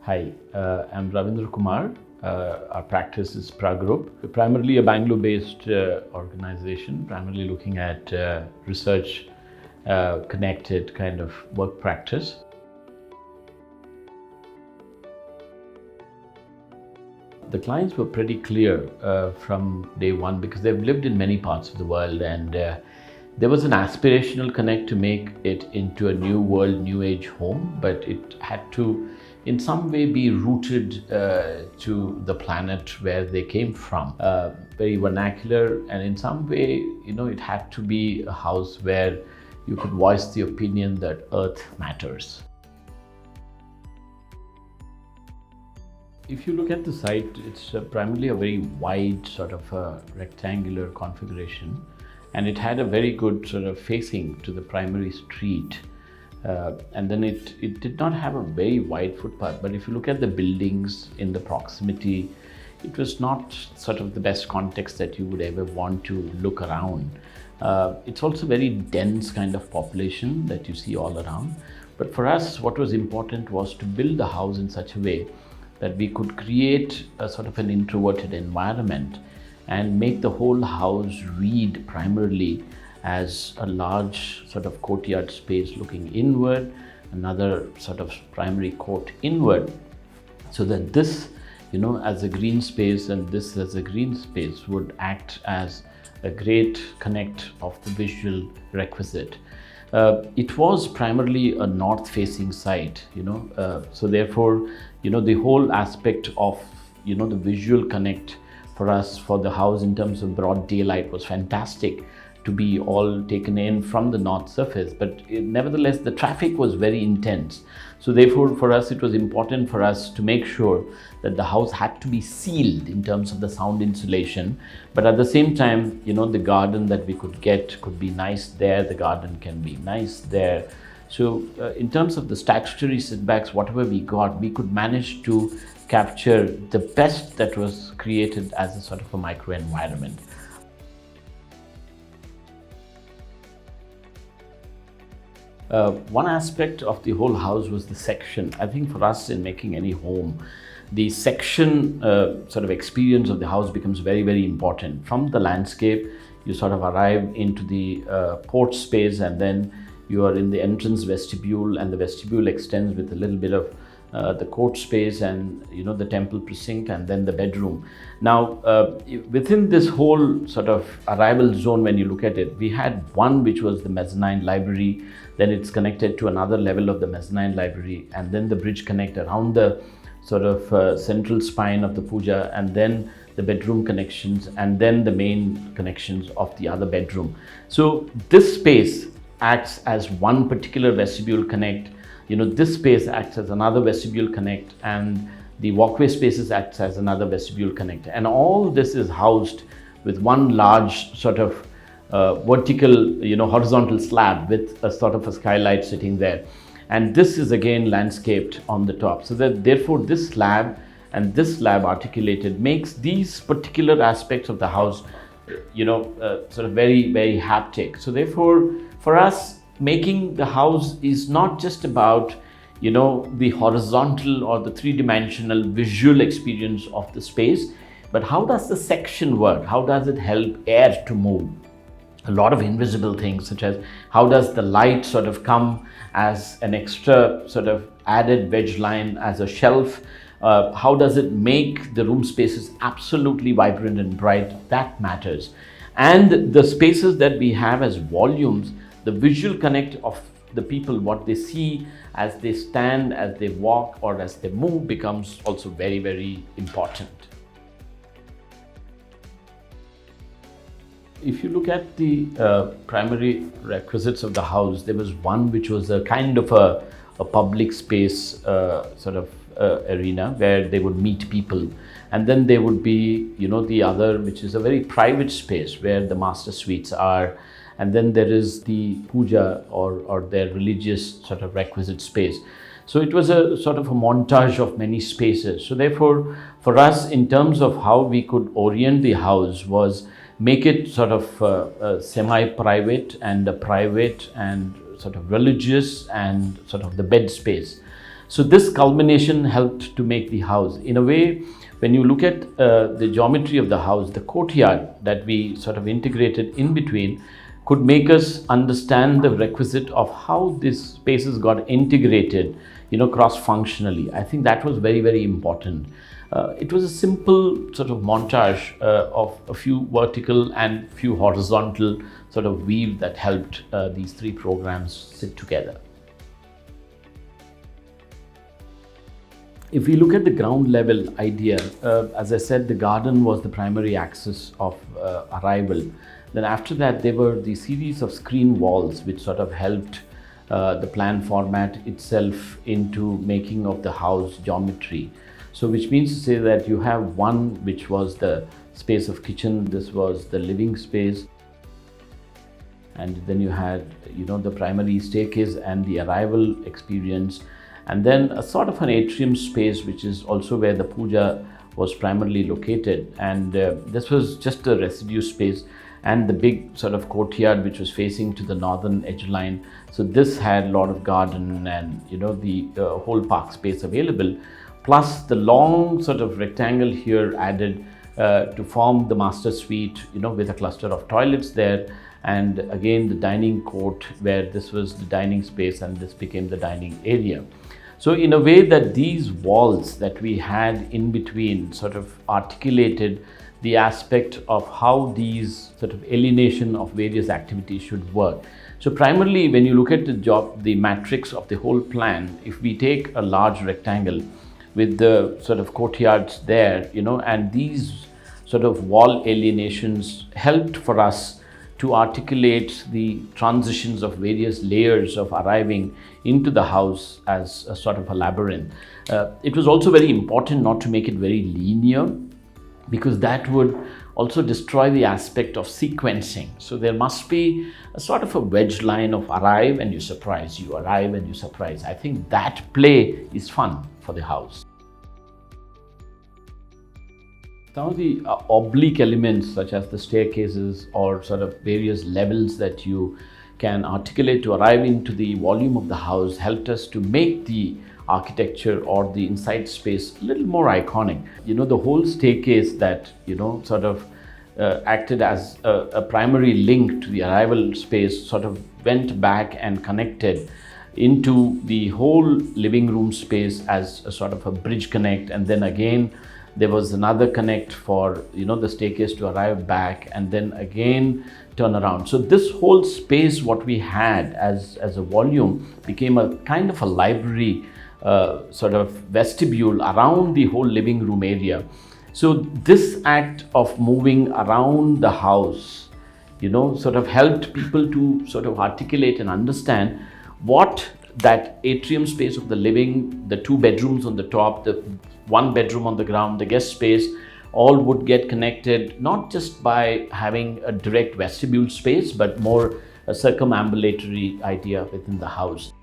Hi, I'm Ravindra Kumar. Our practice is Pragrup. We're primarily a Bangalore-based organization, primarily looking at research connected kind of work practice. The clients were pretty clear from day one because they've lived in many parts of the world, and there was an aspirational connect to make it into a new world, new age home, but it had to in some way be rooted to the planet where they came from. Very vernacular, and in some way, it had to be a house where you could voice the opinion that Earth matters. If you look at the site, it's primarily a very wide sort of rectangular configuration, and it had a very good sort of facing to the primary street. And then it did not have a very wide footpath, but if you look at the buildings in the proximity, it was not sort of the best context that you would ever want to look around. It's also very dense kind of population that you see all around. But for us, what was important was to build the house in such a way that we could create a sort of an introverted environment and make the whole house read primarily as a large sort of courtyard space looking inward, another sort of primary court inward, so that this, as a green space and this as a green space would act as a great connect of the visual requisite. It was primarily a north-facing site, so therefore, the whole aspect of, the visual connect for us for the house in terms of broad daylight was fantastic to be all taken in from the north surface, but nevertheless the traffic was very intense. So therefore for us it was important for us to make sure that the house had to be sealed in terms of the sound insulation, but at the same time, the garden that we could get could be nice there, the garden can be nice there. So in terms of the statutory setbacks, whatever we got, we could manage to capture the best that was created as a sort of a micro environment. One aspect of the whole house was the section. I think for us in making any home, the section sort of experience of the house becomes very, very important. From the landscape, you sort of arrive into the porch space, and then you are in the entrance vestibule, and the vestibule extends with a little bit of the court space and the temple precinct, and then the bedroom. Now within this whole sort of arrival zone, when you look at it, we had one which was the mezzanine library, then it's connected to another level of the mezzanine library, and then the bridge connect around the sort of central spine of the puja, and then the bedroom connections, and then the main connections of the other bedroom. So this space acts as one particular vestibule connect. This space acts as another vestibule connect, and the walkway spaces acts as another vestibule connect. And all this is housed with one large sort of vertical, horizontal slab with a sort of a skylight sitting there. And this is again landscaped on the top. So that therefore this slab and this slab articulated makes these particular aspects of the house, sort of very, very haptic. So therefore for us, making the house is not just about the horizontal or the three-dimensional visual experience of the space, but how does the section work? How does it help air to move? A lot of invisible things, such as how does the light sort of come as an extra sort of added wedge line as a shelf? How does it make the room spaces absolutely vibrant and bright? That matters. And the spaces that we have as volumes, the visual connect of the people, what they see as they stand, as they walk, or as they move becomes also very, very important. If you look at the primary requisites of the house, there was one which was a kind of a public space sort of arena where they would meet people. And then there would be, the other, which is a very private space where the master suites are. And then there is the puja or their religious sort of requisite space. So it was a sort of a montage of many spaces. So therefore, for us, in terms of how we could orient the house was make it sort of semi-private and a private and sort of religious and sort of the bed space. So this culmination helped to make the house. In a way, when you look at the geometry of the house, the courtyard that we sort of integrated in between could make us understand the requisite of how these spaces got integrated, cross-functionally. I think that was very, very important. It was a simple sort of montage of a few vertical and few horizontal sort of weave that helped these three programs sit together. If we look at the ground level idea, as I said, the garden was the primary axis of arrival. Then after that, there were the series of screen walls which sort of helped the plan format itself into making of the house geometry. So which means to say that you have one which was the space of kitchen, this was the living space, and then you had the primary staircase and the arrival experience, and then a sort of an atrium space which is also where the puja was primarily located, and this was just a residue space, and the big sort of courtyard which was facing to the northern edge line. So this had a lot of garden and the whole park space available, plus the long sort of rectangle here added to form the master suite, with a cluster of toilets there, and again the dining court where this was the dining space and this became the dining area. So in a way that these walls that we had in between sort of articulated the aspect of how these sort of alienation of various activities should work. So primarily when you look at the matrix of the whole plan, if we take a large rectangle with the sort of courtyards there, and these sort of wall alienations helped for us to articulate the transitions of various layers of arriving into the house as a sort of a labyrinth. It was also very important not to make it very linear, because that would also destroy the aspect of sequencing. So there must be a sort of a wedge line of arrive and you surprise, you arrive and you surprise. I think that play is fun for the house. Some of the oblique elements such as the staircases or sort of various levels that you can articulate to arrive into the volume of the house helped us to make the architecture or the inside space a little more iconic. The whole staircase that sort of acted as a primary link to the arrival space sort of went back and connected into the whole living room space as a sort of a bridge connect, and then again there was another connect for the staircase to arrive back and then again turn around. So this whole space what we had as a volume became a kind of a library sort of vestibule around the whole living room area. So this act of moving around the house sort of helped people to sort of articulate and understand what that atrium space of the living, the two bedrooms on the top, the one bedroom on the ground, the guest space, all would get connected not just by having a direct vestibule space but more a circumambulatory idea within the house.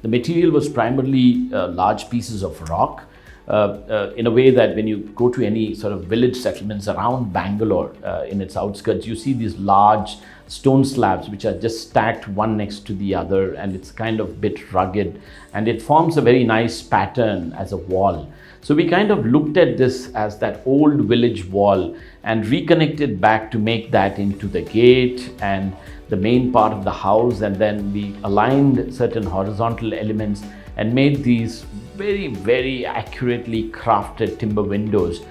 The material was primarily large pieces of rock, in a way that when you go to any sort of village settlements around Bangalore, in its outskirts, you see these large stone slabs which are just stacked one next to the other, and it's kind of a bit rugged and it forms a very nice pattern as a wall. So we kind of looked at this as that old village wall and reconnected back to make that into the gate and the main part of the house, and then we aligned certain horizontal elements and made these very, very accurately crafted timber windows,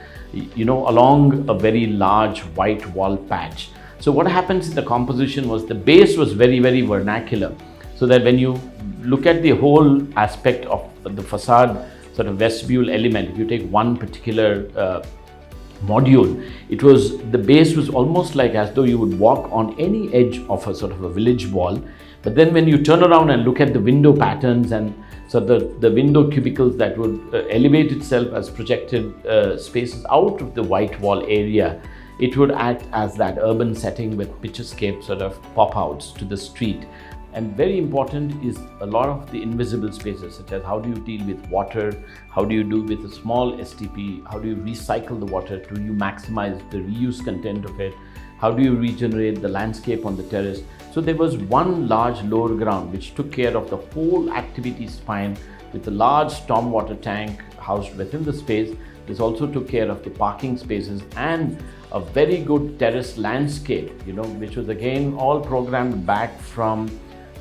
along a very large white wall patch. So what happens in the composition was the base was very, very vernacular, so that when you look at the whole aspect of the facade sort of vestibule element, if you take one particular module, the base was almost like as though you would walk on any edge of a sort of a village wall. But then when you turn around and look at the window patterns and so the window cubicles that would elevate itself as projected spaces out of the white wall area, it would act as that urban setting with picturesque sort of pop-outs to the street. And very important is a lot of the invisible spaces, such as how do you deal with water, how do you do with a small STP, how do you recycle the water, do you maximize the reuse content of it, How do you regenerate the landscape on the terrace? So there was one large lower ground which took care of the whole activity spine with a large stormwater tank housed within the space. This also took care of the parking spaces and a very good terrace landscape, which was again all programmed back from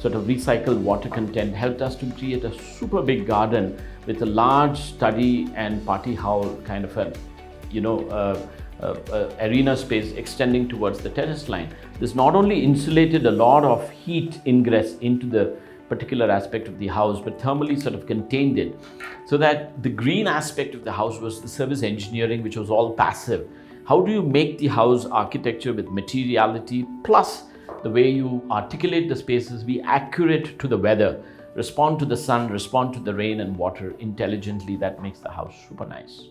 sort of recycled water content, helped us to create a super big garden with a large study and party hall kind of arena space extending towards the terrace line. This not only insulated a lot of heat ingress into the particular aspect of the house, but thermally sort of contained it, so that the green aspect of the house was the service engineering, which was all passive. How do you make the house architecture with materiality plus the way you articulate the spaces be accurate to the weather, respond to the sun, respond to the rain and water intelligently? That makes the house super nice.